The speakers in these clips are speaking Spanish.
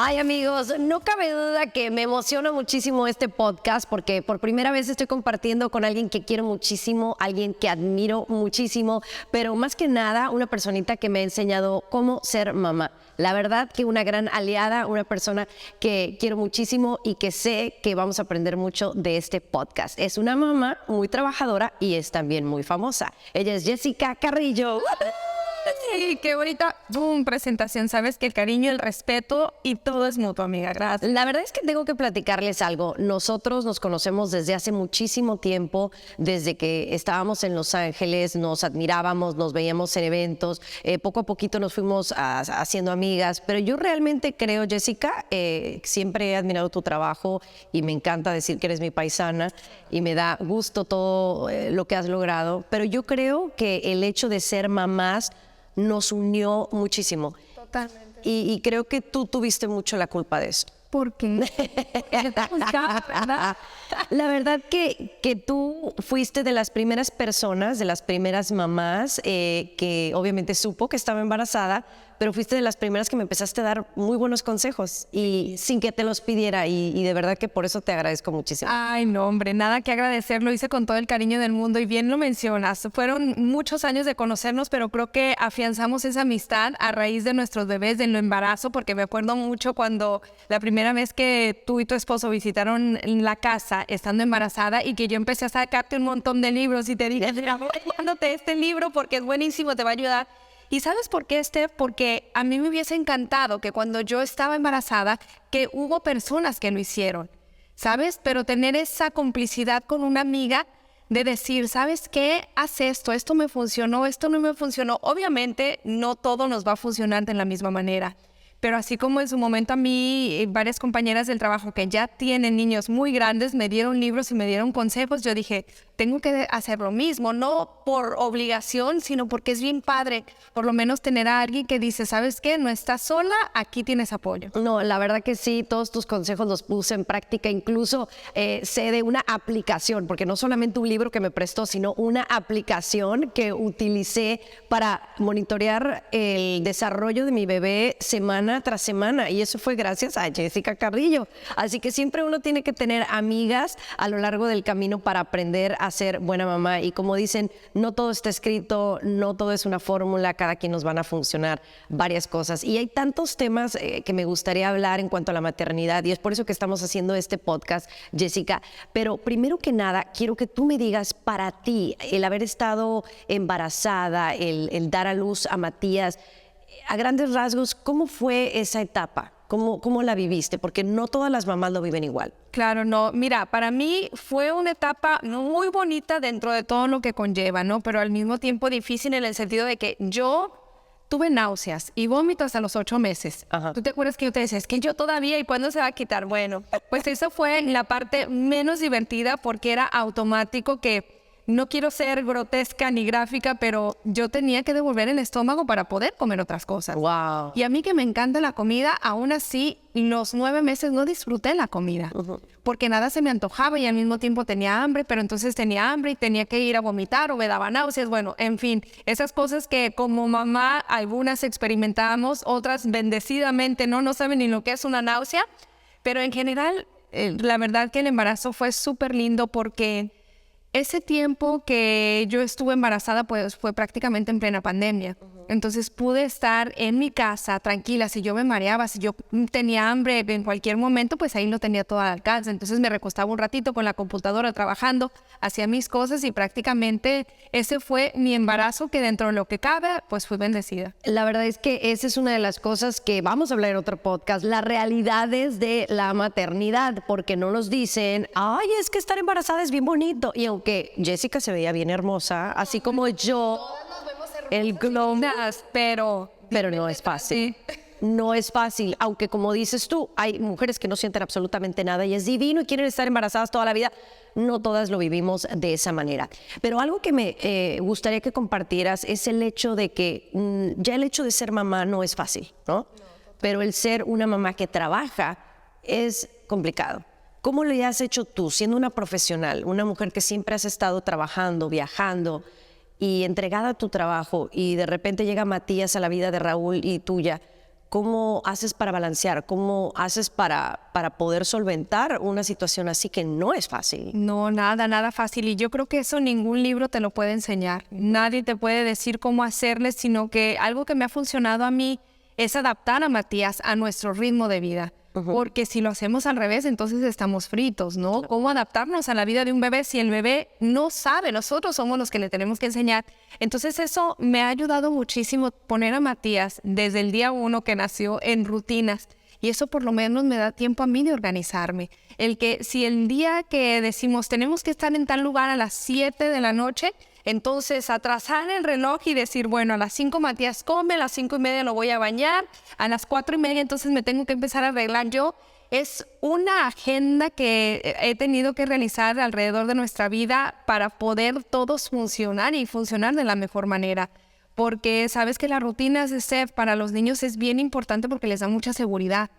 Ay, amigos, no cabe duda que me emociona muchísimo este podcast porque por primera vez estoy compartiendo con alguien que quiero muchísimo, alguien que admiro muchísimo, pero más que nada una personita que me ha enseñado cómo ser mamá. La verdad que una gran aliada, una persona que quiero muchísimo y que sé que vamos a aprender mucho de este podcast. Es una mamá muy trabajadora y es también muy famosa. Ella es Jessica Carrillo. Sí, qué bonita presentación. Sabes que el cariño, el respeto y todo es mutuo, amiga. Gracias. La verdad es que tengo que platicarles algo. Nosotros nos conocemos desde hace muchísimo tiempo, desde que estábamos en Los Ángeles, nos admirábamos, nos veíamos en eventos, poco a poquito nos fuimos haciendo amigas, pero yo realmente creo, Jessica, siempre he admirado tu trabajo y me encanta decir que eres mi paisana y me da gusto todo lo que has logrado, pero yo creo que el hecho de ser mamás nos unió muchísimo. Totalmente. Y creo que tú tuviste mucho la culpa de eso. ¿Por qué? La verdad que tú fuiste de las primeras personas, de las primeras mamás que obviamente supo que estaba embarazada, pero fuiste de las primeras que me empezaste a dar muy buenos consejos y sin que te los pidiera y de verdad que por eso te agradezco muchísimo. Ay, no, hombre, nada que agradecer, lo hice con todo el cariño del mundo y bien lo mencionas. Fueron muchos años de conocernos, pero creo que afianzamos esa amistad a raíz de nuestros bebés, del embarazo, porque me acuerdo mucho cuando la primera vez que tú y tu esposo visitaron la casa estando embarazada y que yo empecé a sacarte un montón de libros y te dije, mira, voy dándote este libro porque es buenísimo, te va a ayudar. ¿Y sabes por qué, Steph? Porque a mí me hubiese encantado que cuando yo estaba embarazada, que hubo personas que lo hicieron, ¿sabes? Pero tener esa complicidad con una amiga de decir, ¿sabes qué? Haz esto, esto me funcionó, esto no me funcionó. Obviamente, no todo nos va a funcionar de la misma manera. Pero así como en su momento a mí, varias compañeras del trabajo que ya tienen niños muy grandes me dieron libros y me dieron consejos, yo dije, tengo que hacer lo mismo, no por obligación, sino porque es bien padre, por lo menos tener a alguien que dice, ¿sabes qué? No estás sola, aquí tienes apoyo. No, la verdad que sí, todos tus consejos los puse en práctica, incluso sé de una aplicación, porque no solamente un libro que me prestó, sino una aplicación que utilicé para monitorear el desarrollo de mi bebé semana tras semana, y eso fue gracias a Jessica Carrillo. Así que siempre uno tiene que tener amigas a lo largo del camino para aprender a ser buena mamá, y como dicen, no todo está escrito, no todo es una fórmula, cada quien nos van a funcionar varias cosas, y hay tantos temas que me gustaría hablar en cuanto a la maternidad, y es por eso que estamos haciendo este podcast, Jessica, pero primero que nada, quiero que tú me digas, para ti, el haber estado embarazada, el dar a luz a Matías, a grandes rasgos, ¿cómo fue esa etapa? ¿Cómo la viviste? Porque no todas las mamás lo viven igual. Claro, no. Mira, para mí fue una etapa muy bonita dentro de todo lo que conlleva, ¿no? Pero al mismo tiempo difícil en el sentido de que yo tuve náuseas y vómito hasta los 8 meses. Ajá. ¿Tú te acuerdas que yo te decía, es que yo todavía, ¿y cuándo se va a quitar? Bueno, pues eso fue la parte menos divertida porque era automático que... No quiero ser grotesca ni gráfica, pero yo tenía que devolver el estómago para poder comer otras cosas. Wow. Y a mí que me encanta la comida, aún así, los 9 meses no disfruté la comida. Porque nada se me antojaba y al mismo tiempo tenía hambre, pero entonces tenía hambre y tenía que ir a vomitar o me daba náuseas. Bueno, en fin, esas cosas que como mamá algunas experimentamos, otras bendecidamente no saben ni lo que es una náusea. Pero en general, la verdad que el embarazo fue súper lindo porque... Ese tiempo que yo estuve embarazada pues fue prácticamente en plena pandemia. Entonces pude estar en mi casa tranquila. Si yo me mareaba, si yo tenía hambre en cualquier momento, pues ahí lo tenía todo al alcance. Entonces me recostaba un ratito con la computadora trabajando, hacía mis cosas y prácticamente ese fue mi embarazo, que dentro de lo que cabe, pues fui bendecida. La verdad es que esa es una de las cosas que vamos a hablar en otro podcast, las realidades de la maternidad, porque no nos dicen, ay, es que estar embarazada es bien bonito. Y aunque Jessica se veía bien hermosa, así como yo, el glow, pero no es fácil. sí. No es fácil, aunque como dices tú, hay mujeres que no sienten absolutamente nada y es divino y quieren estar embarazadas toda la vida. No todas lo vivimos de esa manera. Pero algo que me gustaría que compartieras es el hecho de que ya el hecho de ser mamá no es fácil, ¿no? Pero el ser una mamá que trabaja es complicado. ¿Cómo le has hecho tú, siendo una profesional, una mujer que siempre has estado trabajando, viajando y entregada a tu trabajo, y de repente llega Matías a la vida de Raúl y tuya? ¿cómo haces para balancear? ¿Cómo haces para poder solventar una situación así que no es fácil? No, nada fácil. Y yo creo que eso ningún libro te lo puede enseñar. Nadie te puede decir cómo hacerle, sino que algo que me ha funcionado a mí es adaptar a Matías a nuestro ritmo de vida. Porque si lo hacemos al revés, entonces estamos fritos, ¿no? Claro. ¿Cómo adaptarnos a la vida de un bebé si el bebé no sabe? Nosotros somos los que le tenemos que enseñar. Entonces eso me ha ayudado muchísimo, poner a Matías desde el día 1 que nació en rutinas. Y eso por lo menos me da tiempo a mí de organizarme. El que si el día que decimos tenemos que estar en tal lugar a las 7 de la noche, entonces atrasar el reloj y decir, bueno, a las 5 Matías come, a las 5:30 lo voy a bañar, a las 4:30 entonces me tengo que empezar a arreglar yo. Es una agenda que he tenido que realizar alrededor de nuestra vida para poder todos funcionar y funcionar de la mejor manera. Porque sabes que las rutinas de SEF para los niños es bien importante porque les da mucha seguridad.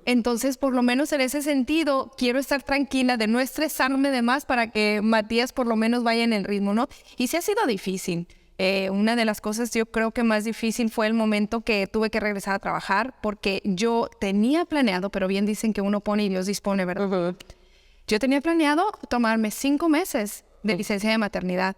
Entonces, por lo menos en ese sentido, quiero estar tranquila de no estresarme de más para que Matías por lo menos vaya en el ritmo, ¿no? Y sí ha sido difícil. Una de las cosas yo creo que más difícil fue el momento que tuve que regresar a trabajar porque yo tenía planeado, pero bien dicen que uno pone y Dios dispone, ¿verdad? Yo tenía planeado tomarme 5 meses de licencia de maternidad.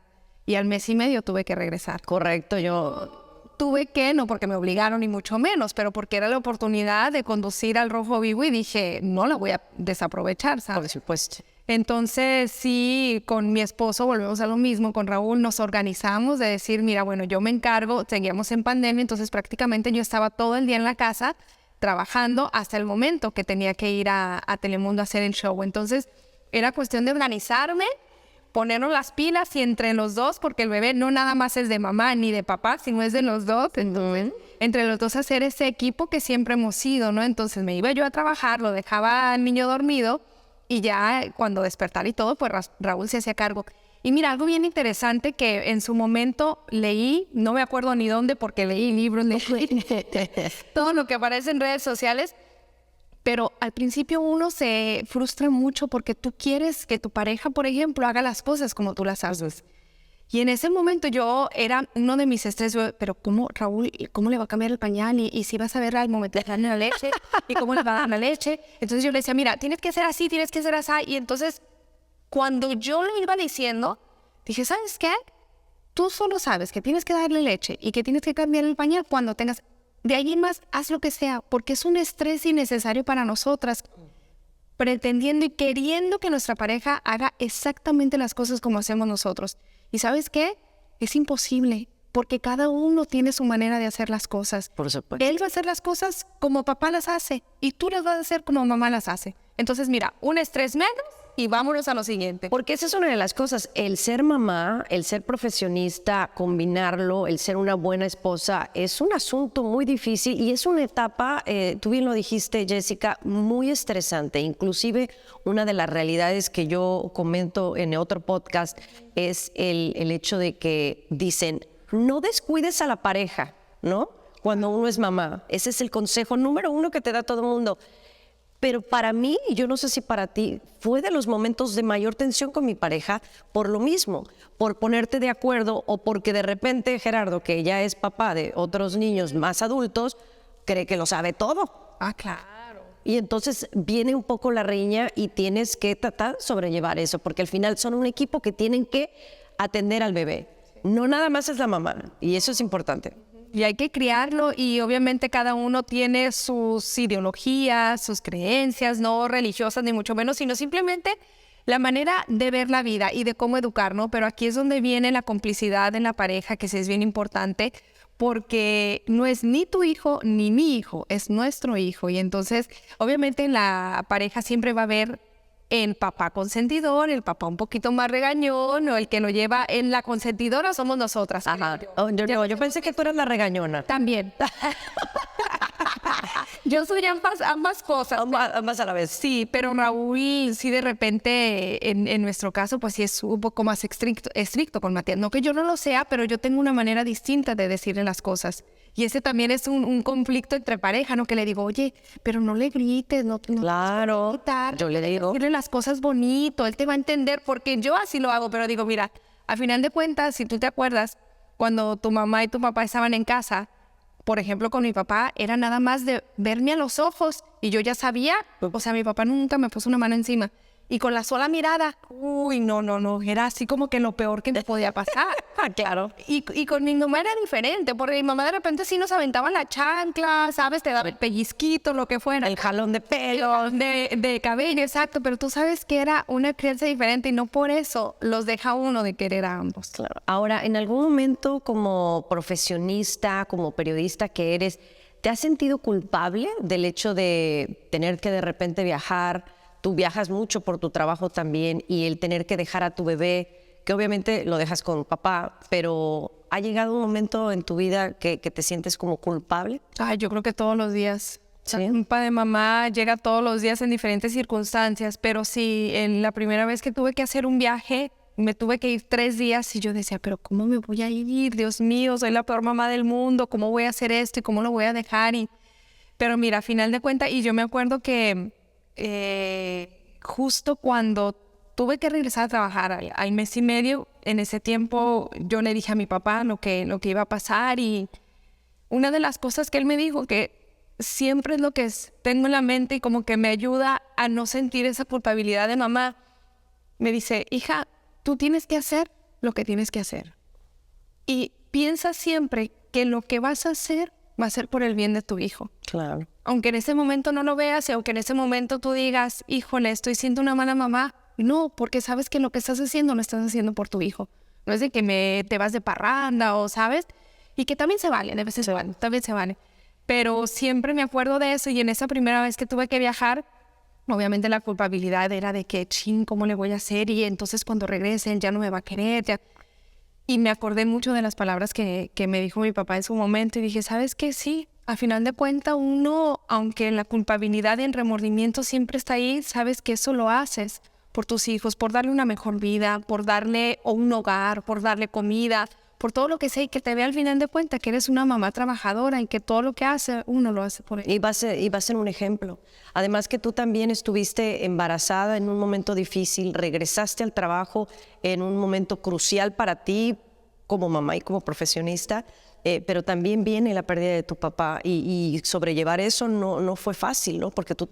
Y al mes y medio tuve que regresar. Correcto, yo tuve que, no porque me obligaron ni mucho menos, pero porque era la oportunidad de conducir al Rojo Vivo y dije, no la voy a desaprovechar, ¿sabes? Por supuesto. Entonces sí, con mi esposo volvemos a lo mismo, con Raúl nos organizamos de decir, mira, bueno, yo me encargo, seguíamos en pandemia, entonces prácticamente yo estaba todo el día en la casa trabajando hasta el momento que tenía que ir a Telemundo a hacer el show. Entonces era cuestión de organizarme, ponernos las pilas y entre los dos, porque el bebé no nada más es de mamá ni de papá, sino es de los dos. Entonces, entre los dos hacer ese equipo que siempre hemos sido, ¿no? Entonces me iba yo a trabajar, lo dejaba al niño dormido y ya cuando despertara y todo, pues Raúl se hacía cargo. Y mira, algo bien interesante que en su momento leí, no me acuerdo ni dónde porque leí libros, leí todo lo que aparece en redes sociales. Pero al principio uno se frustra mucho porque tú quieres que tu pareja, por ejemplo, haga las cosas como tú las haces. Y en ese momento yo era uno de mis estrés, pero ¿cómo, Raúl, cómo le va a cambiar el pañal? Y si vas a ver al momento de darle la leche, ¿y cómo le va a dar la leche? Entonces yo le decía, mira, tienes que hacer así, tienes que hacer así. Y entonces, cuando yo le iba diciendo, dije, ¿sabes qué? Tú solo sabes que tienes que darle leche y que tienes que cambiar el pañal cuando tengas... De ahí en más, haz lo que sea, porque es un estrés innecesario para nosotras, pretendiendo y queriendo que nuestra pareja haga exactamente las cosas como hacemos nosotros. ¿Y sabes qué? Es imposible, porque cada uno tiene su manera de hacer las cosas. Por supuesto. Él va a hacer las cosas como papá las hace, y tú las vas a hacer como mamá las hace. Entonces, mira, un estrés menos y vámonos a lo siguiente. Porque esa es una de las cosas, el ser mamá, el ser profesionista, combinarlo, el ser una buena esposa, es un asunto muy difícil y es una etapa, tú bien lo dijiste, Jessica, muy estresante. Inclusive una de las realidades que yo comento en otro podcast es el hecho de que dicen, no descuides a la pareja, ¿no? Cuando uno es mamá. Ese es el consejo número 1 que te da todo el mundo. Pero para mí, y yo no sé si para ti, fue de los momentos de mayor tensión con mi pareja por lo mismo, por ponerte de acuerdo o porque de repente Gerardo, que ya es papá de otros niños más adultos, cree que lo sabe todo. Ah, claro. Y entonces viene un poco la riña y tienes que tratar de sobrellevar eso, porque al final son un equipo que tienen que atender al bebé. No nada más es la mamá, y eso es importante. Y hay que criarlo y obviamente cada uno tiene sus ideologías, sus creencias, no religiosas ni mucho menos, sino simplemente la manera de ver la vida y de cómo educar, ¿no? Pero aquí es donde viene la complicidad en la pareja, que sí es bien importante, porque no es ni tu hijo ni mi hijo, es nuestro hijo. Y entonces, obviamente en la pareja siempre va a haber el papá consentidor, el papá un poquito más regañón, o el que lo lleva en la consentidora somos nosotras. Ajá. Yo pensé que tú eras la regañona. También. Yo soy ambas cosas. Ambas a la vez. Sí, pero Raúl sí de repente, en nuestro caso, pues sí es un poco más estricto con Matías. No que yo no lo sea, pero yo tengo una manera distinta de decirle las cosas. Y ese también es un conflicto entre pareja, ¿no? Que le digo, oye, pero no le grites, no claro, gritar, yo le digo. Decirle las cosas bonito, él te va a entender, porque yo así lo hago, pero digo, mira, a final de cuentas, si tú te acuerdas, cuando tu mamá y tu papá estaban en casa, por ejemplo, con mi papá, era nada más de verme a los ojos y yo ya sabía, o sea, mi papá nunca me puso una mano encima. Y con la sola mirada, uy, no, era así como que lo peor que me podía pasar. Claro. Y con mi mamá era diferente, porque mi mamá de repente sí nos aventaba la chancla, ¿sabes? Te daba el pellizquito, lo que fuera. El jalón de pelo. De cabello, exacto, pero tú sabes que era una crianza diferente y no por eso los deja uno de querer a ambos. Claro. Ahora, en algún momento como profesionista, como periodista que eres, ¿te has sentido culpable del hecho de tener que de repente viajar? Tú viajas mucho por tu trabajo también y el tener que dejar a tu bebé, que obviamente lo dejas con papá, pero ¿ha llegado un momento en tu vida que te sientes como culpable? Ay, yo creo que todos los días. ¿Sí? La culpa de mamá llega todos los días en diferentes circunstancias, pero sí, en la primera vez que tuve que hacer un viaje, me tuve que ir 3 días y yo decía, pero ¿cómo me voy a ir? Dios mío, soy la peor mamá del mundo, ¿cómo voy a hacer esto y cómo lo voy a dejar? Pero mira, a final de cuentas, y yo me acuerdo que justo cuando tuve que regresar a trabajar al mes y medio, en ese tiempo yo le dije a mi papá lo que iba a pasar y una de las cosas que él me dijo que siempre es lo que tengo en la mente y como que me ayuda a no sentir esa culpabilidad de mamá, me dice, hija, tú tienes que hacer lo que tienes que hacer y piensa siempre que lo que vas a hacer va a ser por el bien de tu hijo. Claro. Aunque en ese momento no lo veas y aunque en ese momento tú digas, híjole, estoy siendo una mala mamá. No, porque sabes que lo que estás haciendo lo estás haciendo por tu hijo. No es de que te vas de parranda o, ¿sabes? Y que también se vale, de veces también se vale. Pero siempre me acuerdo de eso y en esa primera vez que tuve que viajar, obviamente la culpabilidad era de que, ¿cómo le voy a hacer? Y entonces cuando regrese él ya no me va a querer, ya. Y me acordé mucho de las palabras que me dijo mi papá en su momento y dije, ¿sabes qué? Sí, a final de cuentas uno, aunque la culpabilidad y el remordimiento siempre está ahí, sabes que eso lo haces por tus hijos, por darle una mejor vida, por darle un hogar, por darle comida, por todo lo que sea y que te vea al final de cuentas que eres una mamá trabajadora y que todo lo que hace, uno lo hace por él. Y va a ser un ejemplo. Además que tú también estuviste embarazada en un momento difícil, regresaste al trabajo en un momento crucial para ti como mamá y como profesionista, pero también viene la pérdida de tu papá y sobrellevar eso no fue fácil, ¿no? Porque tú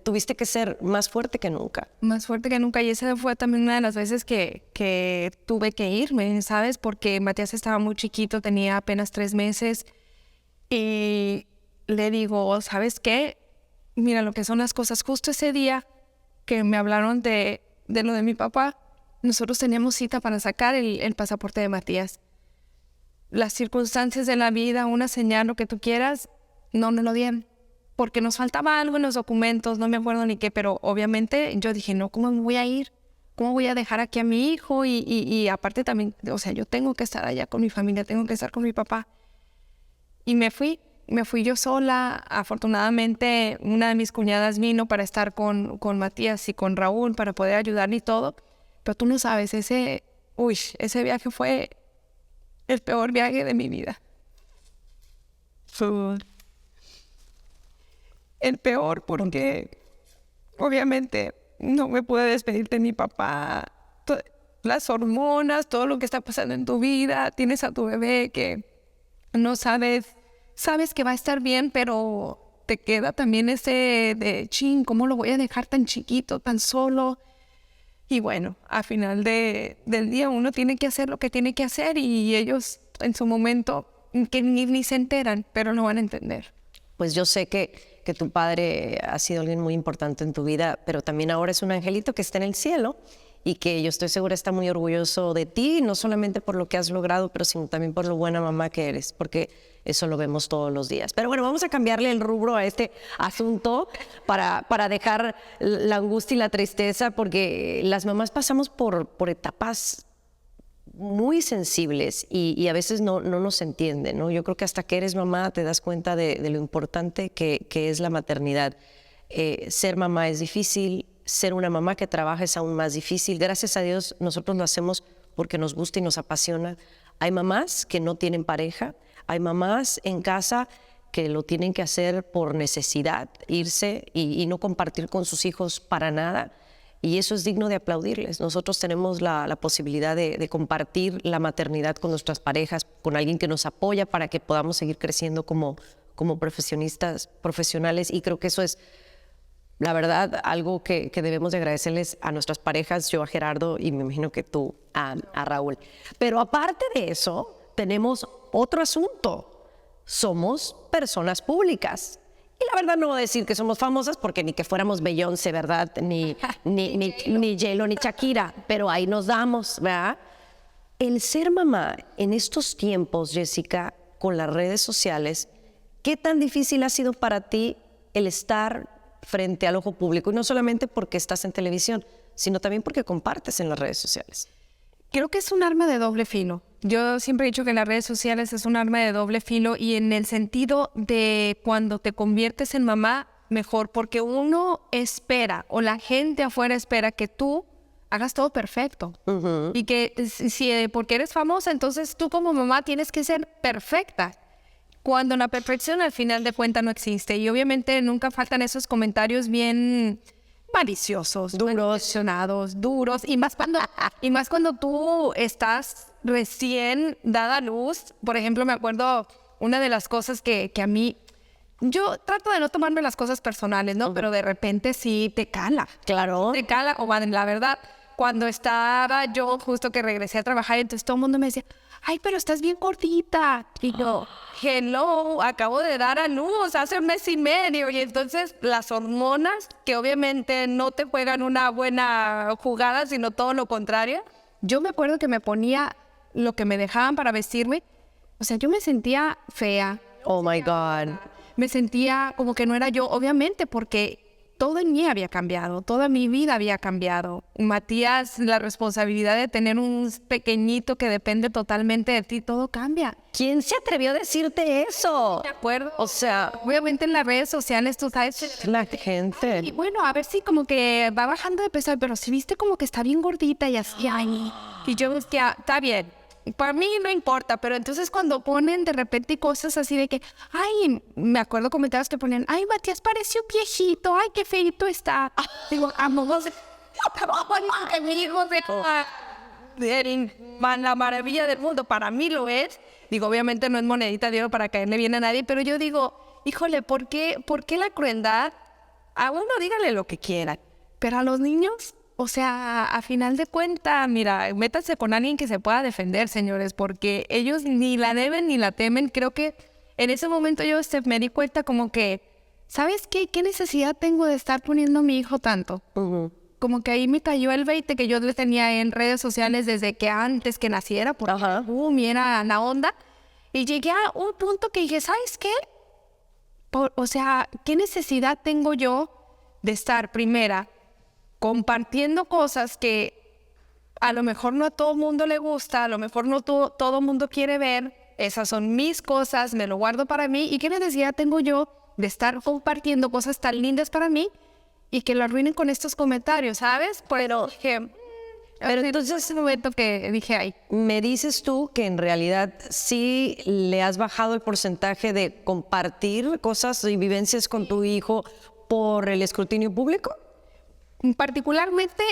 tuviste que ser más fuerte que nunca. Más fuerte que nunca y esa fue también una de las veces que tuve que irme, ¿sabes? Porque Matías estaba muy chiquito, tenía apenas 3 meses y le digo, ¿sabes qué? Mira lo que son las cosas. Justo ese día que me hablaron de lo de mi papá, nosotros teníamos cita para sacar el pasaporte de Matías. Las circunstancias de la vida, una señal, lo que tú quieras, no nos lo dieron. Porque nos faltaba algo en los documentos, no me acuerdo ni qué, pero obviamente yo dije, no, ¿cómo me voy a ir? ¿Cómo voy a dejar aquí a mi hijo? Y aparte también, o sea, yo tengo que estar allá con mi familia, tengo que estar con mi papá. Y me fui yo sola. Afortunadamente, una de mis cuñadas vino para estar con Matías y con Raúl para poder ayudarle y todo. Pero tú no sabes, ese viaje fue el peor viaje de mi vida. El peor porque obviamente no me pude despedir de mi papá. Las hormonas, todo lo que está pasando en tu vida, tienes a tu bebé que no sabes que va a estar bien, pero te queda también ese de, ¿cómo lo voy a dejar tan chiquito, tan solo? Y bueno, al final del día uno tiene que hacer lo que tiene que hacer y ellos en su momento que ni se enteran, pero lo van a entender. Pues yo sé que tu padre ha sido alguien muy importante en tu vida, pero también ahora es un angelito que está en el cielo y que yo estoy segura está muy orgulloso de ti, no solamente por lo que has logrado, pero sino también por lo buena mamá que eres, porque eso lo vemos todos los días. Pero bueno, vamos a cambiarle el rubro a este asunto para dejar la angustia y la tristeza, porque las mamás pasamos por etapas muy sensibles y a veces no nos entienden, ¿no? Yo creo que hasta que eres mamá te das cuenta de lo importante que es la maternidad. Ser mamá es difícil, ser una mamá que trabaja es aún más difícil. Gracias a Dios nosotros lo hacemos porque nos gusta y nos apasiona. Hay mamás que no tienen pareja, hay mamás en casa que lo tienen que hacer por necesidad, irse y no compartir con sus hijos para nada. Y eso es digno de aplaudirles. Nosotros tenemos la posibilidad de compartir la maternidad con nuestras parejas, con alguien que nos apoya para que podamos seguir creciendo como profesionales. Y creo que eso es, la verdad, algo que debemos de agradecerles a nuestras parejas, yo a Gerardo y me imagino que tú a Raúl. Pero aparte de eso, tenemos otro asunto. Somos personas públicas. Y la verdad no voy a decir que somos famosas porque ni que fuéramos Beyoncé, ¿verdad? Ni J-Lo, ni Shakira, pero ahí nos damos, ¿verdad? El ser mamá en estos tiempos, Jessica, con las redes sociales, ¿qué tan difícil ha sido para ti el estar frente al ojo público? Y no solamente porque estás en televisión, sino también porque compartes en las redes sociales. Creo que es un arma de doble filo. Yo siempre he dicho que las redes sociales es un arma de doble filo y en el sentido de cuando te conviertes en mamá, mejor, porque uno espera o la gente afuera espera que tú hagas todo perfecto. Y que si porque eres famosa, entonces tú como mamá tienes que ser perfecta. Cuando la perfección al final de cuentas no existe. Y obviamente nunca faltan esos comentarios bien maliciosos, duros, y más cuando tú estás recién dada a luz. Por ejemplo, me acuerdo una de las cosas que a mí, yo trato de no tomarme las cosas personales, ¿no? Pero de repente sí te cala. Claro. Te cala, o la verdad, cuando estaba yo justo que regresé a trabajar, entonces todo el mundo me decía, ay, pero estás bien gordita. Y yo, hello, acabo de dar a luz hace 1.5 meses. Y entonces las hormonas, que obviamente no te juegan una buena jugada, sino todo lo contrario. Yo me acuerdo que me ponía lo que me dejaban para vestirme. O sea, yo me sentía fea. Oh, my God. Me sentía como que no era yo, obviamente, porque todo en mí había cambiado, toda mi vida había cambiado. Matías, la responsabilidad de tener un pequeñito que depende totalmente de ti, todo cambia. ¿Quién se atrevió a decirte eso? ¿De acuerdo? O sea, obviamente en las redes sociales tú sabes... la gente. Y bueno, a ver si como que va bajando de peso, pero si viste como que está bien gordita y así, ay. Y yo decía, está bien. Para mí no importa, pero entonces cuando ponen de repente cosas así de que, ay, me acuerdo comentarios que ponen, ay, Matías pareció viejito, ay, qué feito está. Digo, la maravilla del mundo, para mí lo es. Digo, obviamente no es monedita de oro para caerle bien a nadie, pero yo digo, híjole, ¿por qué la crueldad? A uno dígale lo que quieran, pero a los niños... O sea, a final de cuentas, mira, métanse con alguien que se pueda defender, señores, porque ellos ni la deben ni la temen. Creo que en ese momento yo me di cuenta como que, ¿sabes qué? ¿Qué necesidad tengo de estar poniendo a mi hijo tanto? Como que ahí me cayó el 20 que yo le tenía en redes sociales desde que antes que naciera, porque era la onda. Y llegué a un punto que dije, ¿sabes qué? O sea, ¿qué necesidad tengo yo de estar primera compartiendo cosas que a lo mejor no a todo mundo le gusta, a lo mejor no todo mundo quiere ver? Esas son mis cosas, me lo guardo para mí. ¿Y qué necesidad tengo yo de estar compartiendo cosas tan lindas para mí y que lo arruinen con estos comentarios, ¿sabes? Pero entonces ese momento que dije, ay. Me dices tú que en realidad sí le has bajado el porcentaje de compartir cosas y vivencias con tu hijo por el escrutinio público. Particularmente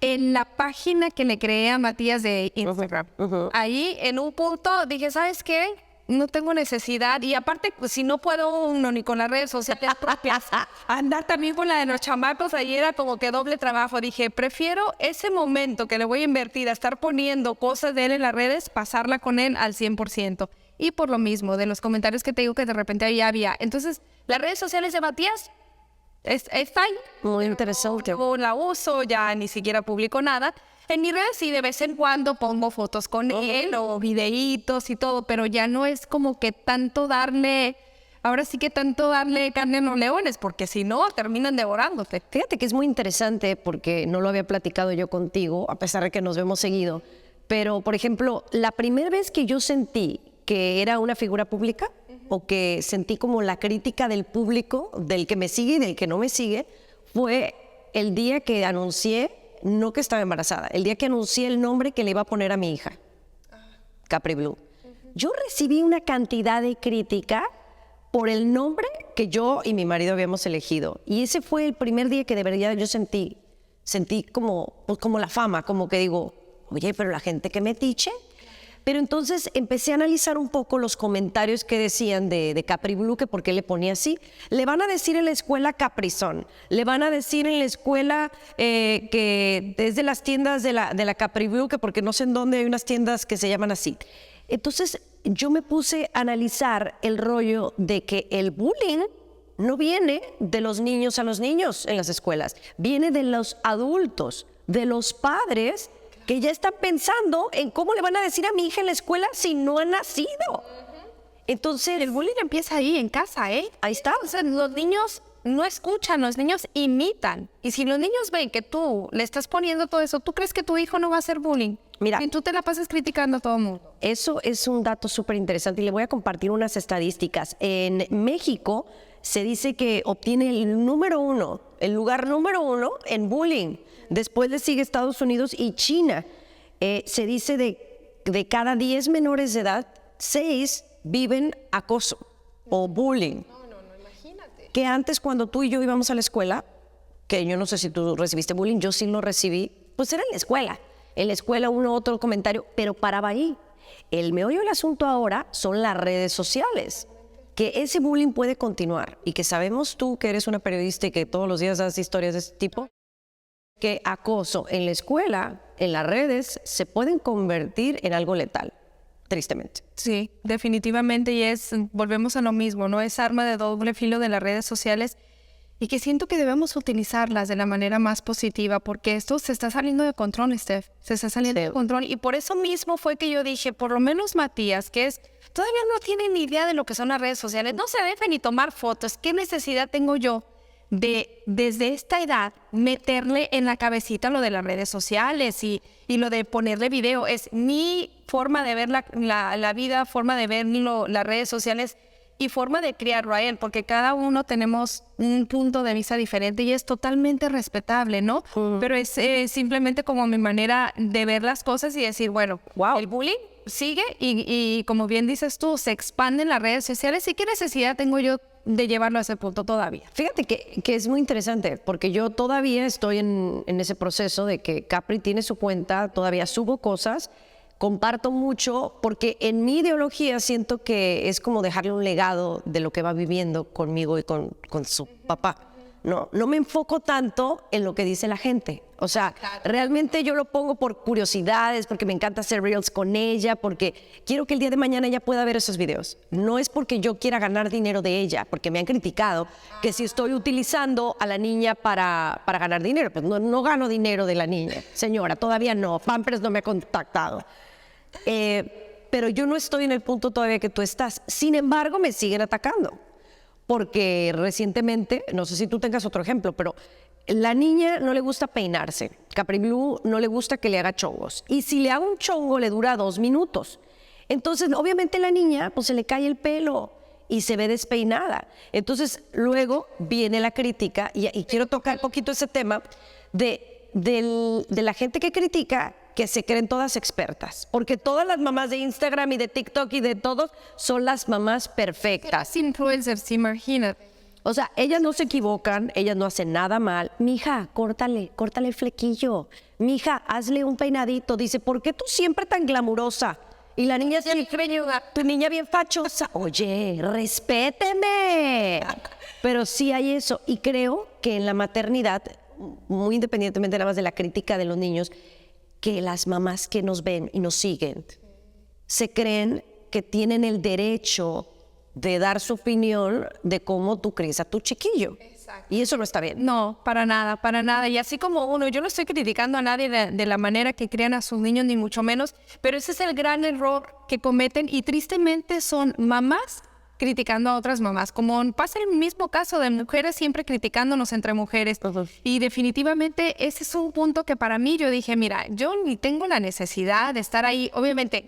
en la página que le creé a Matías de Instagram. Ahí en un punto dije, ¿sabes qué? No tengo necesidad. Y aparte, pues, si no puedo uno ni con las redes sociales propias, andar también con la de los chamacos, ahí era como que doble trabajo. Dije, prefiero ese momento que le voy a invertir a estar poniendo cosas de él en las redes, pasarla con él al 100%. Y por lo mismo, de los comentarios que te digo que de repente ahí había. Entonces, las redes sociales de Matías... Está ahí. Muy interesante. Yo la uso, ya ni siquiera publico nada. En mis redes sí, de vez en cuando pongo fotos con él o videitos y todo, pero ya no es como que tanto darle, ahora sí que tanto darle carne a los leones, porque si no, terminan devorándote. Fíjate que es muy interesante porque no lo había platicado yo contigo, a pesar de que nos vemos seguido, pero, por ejemplo, la primera vez que yo sentí que era una figura pública, o que sentí como la crítica del público, del que me sigue y del que no me sigue, fue el día que anuncié, no que estaba embarazada, el día que anuncié el nombre que le iba a poner a mi hija, Capri Blue. Yo recibí una cantidad de crítica por el nombre que yo y mi marido habíamos elegido. Y ese fue el primer día que de verdad yo sentí, sentí como, pues, como la fama, como que digo, oye, pero la gente que metiche. Pero entonces empecé a analizar un poco los comentarios que decían de Capri Blue, que por qué le ponía así. Le van a decir en la escuela Caprizón, le van a decir en la escuela que es de las tiendas de la Capri Blue, que porque no sé en dónde hay unas tiendas que se llaman así. Entonces yo me puse a analizar el rollo de que el bullying no viene de los niños a los niños en las escuelas, viene de los adultos, de los padres que ya están pensando en cómo le van a decir a mi hija en la escuela si no ha nacido. Entonces, El bullying empieza ahí, en casa, ¿eh? ahí está. O sea, los niños no escuchan, los niños imitan. Y si los niños ven que tú le estás poniendo todo eso, ¿tú crees que tu hijo no va a hacer bullying? Mira, y tú te la pasas criticando a todo el mundo. eso es un dato súper interesante y le voy a compartir unas estadísticas. En México se dice que obtiene el lugar número uno en bullying. Después le sigue Estados Unidos y China. Se dice de cada 10 menores de edad, 6 viven acoso o bullying. No, imagínate. Que antes cuando tú y yo íbamos a la escuela, que yo no sé si tú recibiste bullying, yo sí lo recibí, pues era en la escuela. En la escuela uno otro comentario, pero paraba ahí. El meollo del asunto ahora son las redes sociales. Que ese bullying puede continuar y que sabemos tú que eres una periodista y que todos los días das historias de este tipo, que acoso en la escuela, en las redes, se pueden convertir en algo letal, tristemente. Sí, definitivamente, y volvemos a lo mismo, ¿no? Es arma de doble filo de las redes sociales y que siento que debemos utilizarlas de la manera más positiva porque esto se está saliendo de control, Steph, se está saliendo de control y por eso mismo fue que yo dije, por lo menos Matías, todavía no tiene ni idea de lo que son las redes sociales, no se debe ni tomar fotos, ¿qué necesidad tengo yo de desde esta edad meterle en la cabecita lo de las redes sociales y lo de ponerle video? Es mi forma de ver la vida, forma de ver las redes sociales y forma de criarlo a él, porque cada uno tenemos un punto de vista diferente y es totalmente respetable, ¿no? Pero es simplemente como mi manera de ver las cosas y decir, bueno, el bullying sigue y como bien dices tú, se expande en las redes sociales y qué necesidad tengo yo de llevarlo a ese punto todavía. Fíjate que es muy interesante porque yo todavía estoy en ese proceso de que Capri tiene su cuenta, todavía subo cosas, comparto mucho porque en mi ideología siento que es como dejarle un legado de lo que va viviendo conmigo y con su papá. No me enfoco tanto en lo que dice la gente. O sea, realmente yo lo pongo por curiosidades, porque me encanta hacer reels con ella, porque quiero que el día de mañana ella pueda ver esos videos. No es porque yo quiera ganar dinero de ella, porque me han criticado que si estoy utilizando a la niña para ganar dinero. Pues no gano dinero de la niña, señora, todavía no. Pampers no me ha contactado. Pero yo no estoy en el punto todavía que tú estás. Sin embargo, me siguen atacando. Porque recientemente, no sé si tú tengas otro ejemplo, pero la niña no le gusta peinarse. Capri Blue no le gusta que le haga chongos. Y si le hago un chongo, le dura 2 minutos. Entonces, obviamente la niña, pues se le cae el pelo y se ve despeinada. Entonces, luego viene la crítica, y quiero tocar un poquito ese tema, de la gente que critica, que se creen todas expertas, porque todas las mamás de Instagram y de TikTok y de todos son las mamás perfectas. Las influencers, imagínate. O sea, ellas no se equivocan, ellas no hacen nada mal. Mija, córtale el flequillo. Mija, hazle un peinadito. Dice, ¿por qué tú siempre tan glamurosa? Y la niña tu niña bien fachosa. Oye, respéteme. Pero sí hay eso. Y creo que en la maternidad, muy independientemente nada más de la crítica de los niños, que las mamás que nos ven y nos siguen se creen que tienen el derecho de dar su opinión de cómo tú crías a tu chiquillo. Exacto. Y eso no está bien. No, para nada, para nada. Y así como yo no estoy criticando a nadie de la manera que crían a sus niños, ni mucho menos, pero ese es el gran error que cometen y tristemente son mamás criticando a otras mamás, como pasa el mismo caso de mujeres siempre criticándonos entre mujeres. Y definitivamente ese es un punto que para mí yo dije, mira, yo ni tengo la necesidad de estar ahí, obviamente,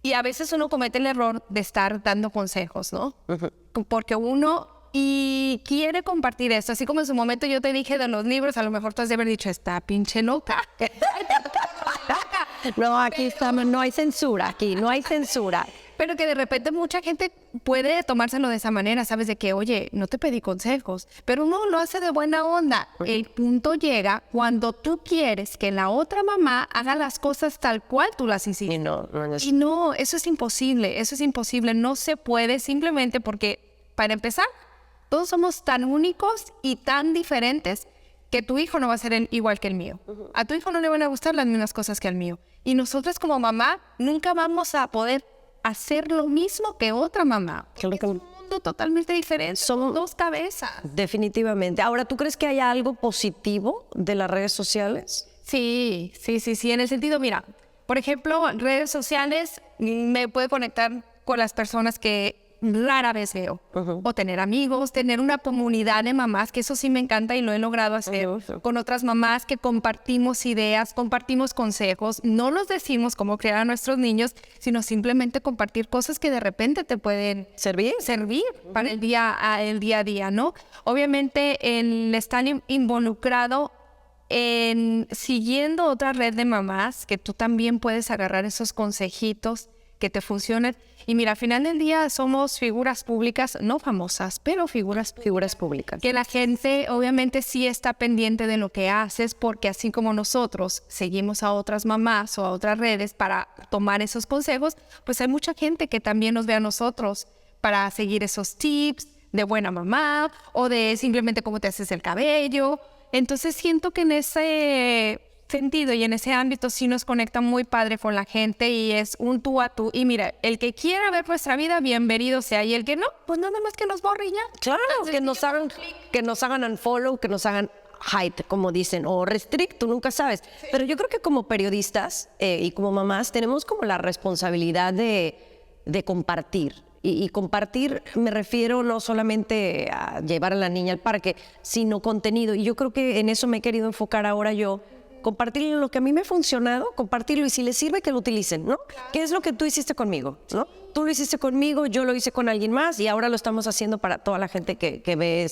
y a veces uno comete el error de estar dando consejos, ¿no? Porque uno quiere compartir esto, así como en su momento yo te dije de los libros, a lo mejor tú has de haber dicho, está pinche loca. No, aquí estamos, no hay censura, aquí no hay censura. Pero que de repente mucha gente puede tomárselo de esa manera, ¿sabes? De que, oye, no te pedí consejos, pero uno lo hace de buena onda. El punto llega cuando tú quieres que la otra mamá haga las cosas tal cual tú las hiciste. Y no, eso es imposible, no se puede simplemente porque, para empezar, todos somos tan únicos y tan diferentes que tu hijo no va a ser igual que el mío. A tu hijo no le van a gustar las mismas cosas que al mío. Y nosotras como mamá nunca vamos a poder hacer lo mismo que otra mamá. Claro que es un mundo totalmente diferente. Somos dos cabezas. Definitivamente. Ahora, ¿tú crees que hay algo positivo de las redes sociales? Sí. En el sentido, mira, por ejemplo, redes sociales me puede conectar con las personas que rara vez veo. O tener amigos, tener una comunidad de mamás, que eso sí me encanta y lo he logrado hacer. Con otras mamás que compartimos ideas, compartimos consejos. No los decimos cómo criar a nuestros niños, sino simplemente compartir cosas que de repente te pueden servir para el día a día, ¿no? Obviamente, el estar involucrado en siguiendo otra red de mamás, que tú también puedes agarrar esos consejitos que te funcionen. Y mira, al final del día somos figuras públicas, no famosas, pero figuras públicas. Que la gente obviamente sí está pendiente de lo que haces, porque así como nosotros seguimos a otras mamás o a otras redes para tomar esos consejos, pues hay mucha gente que también nos ve a nosotros para seguir esos tips de buena mamá o de simplemente cómo te haces el cabello. Entonces siento que en ese sentido y en ese ámbito sí nos conecta muy padre con la gente y es un tú a tú. Y mira, el que quiera ver nuestra vida, bienvenido sea. Y el que no, pues nada más que nos borre y ya. Claro, que nos hagan unfollow, que nos hagan hide, como dicen, o restrict, tú nunca sabes. Sí. Pero yo creo que como periodistas y como mamás tenemos como la responsabilidad de compartir. Y compartir me refiero no solamente a llevar a la niña al parque, sino contenido. Y yo creo que en eso me he querido enfocar ahora yo. Compartir lo que a mí me ha funcionado, compartirlo y si les sirve que lo utilicen, ¿no? Claro. ¿Qué es lo que tú hiciste conmigo, no? Tú lo hiciste conmigo, yo lo hice con alguien más y ahora lo estamos haciendo para toda la gente que ve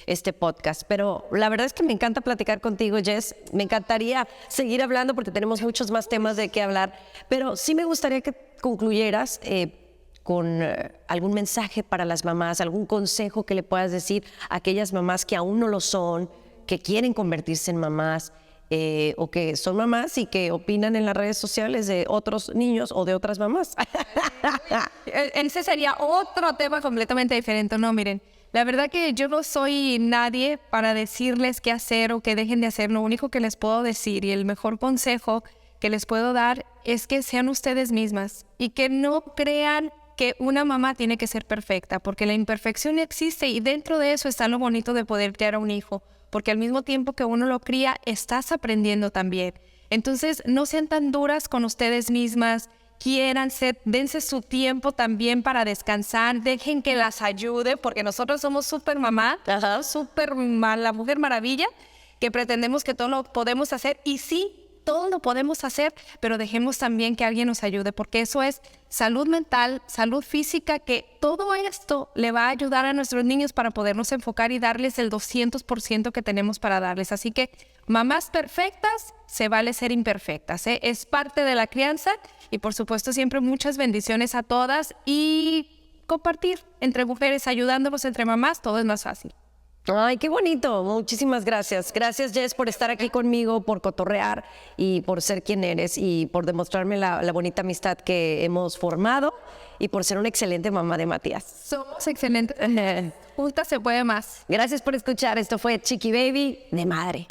este podcast. Pero la verdad es que me encanta platicar contigo, Jess. Me encantaría seguir hablando porque tenemos muchos más temas de qué hablar. Pero sí me gustaría que concluyeras con algún mensaje para las mamás, algún consejo que le puedas decir a aquellas mamás que aún no lo son, que quieren convertirse en mamás, o que son mamás y que opinan en las redes sociales de otros niños o de otras mamás. Ese sería otro tema completamente diferente. No, miren, la verdad que yo no soy nadie para decirles qué hacer o que dejen de hacer. Lo único que les puedo decir y el mejor consejo que les puedo dar es que sean ustedes mismas y que no crean que una mamá tiene que ser perfecta, porque la imperfección existe y dentro de eso está lo bonito de poder criar a un hijo. Porque al mismo tiempo que uno lo cría, estás aprendiendo también. Entonces, no sean tan duras con ustedes mismas, quiéranse, dense su tiempo también para descansar, dejen que las ayude, porque nosotros somos súper mamá, súper la mujer maravilla, que pretendemos que todo lo podemos hacer, y sí, todo lo podemos hacer, pero dejemos también que alguien nos ayude, porque eso es salud mental, salud física, que todo esto le va a ayudar a nuestros niños para podernos enfocar y darles el 200% que tenemos para darles. Así que mamás perfectas, se vale ser imperfectas, ¿eh? Es parte de la crianza y por supuesto siempre muchas bendiciones a todas y compartir entre mujeres, ayudándonos entre mamás, todo es más fácil. Ay, qué bonito. Muchísimas gracias. Gracias, Jess, por estar aquí conmigo, por cotorrear y por ser quien eres y por demostrarme la bonita amistad que hemos formado y por ser una excelente mamá de Matías. Somos excelentes. Juntas se puede más. Gracias por escuchar. Esto fue Chiqui Baby de Madre.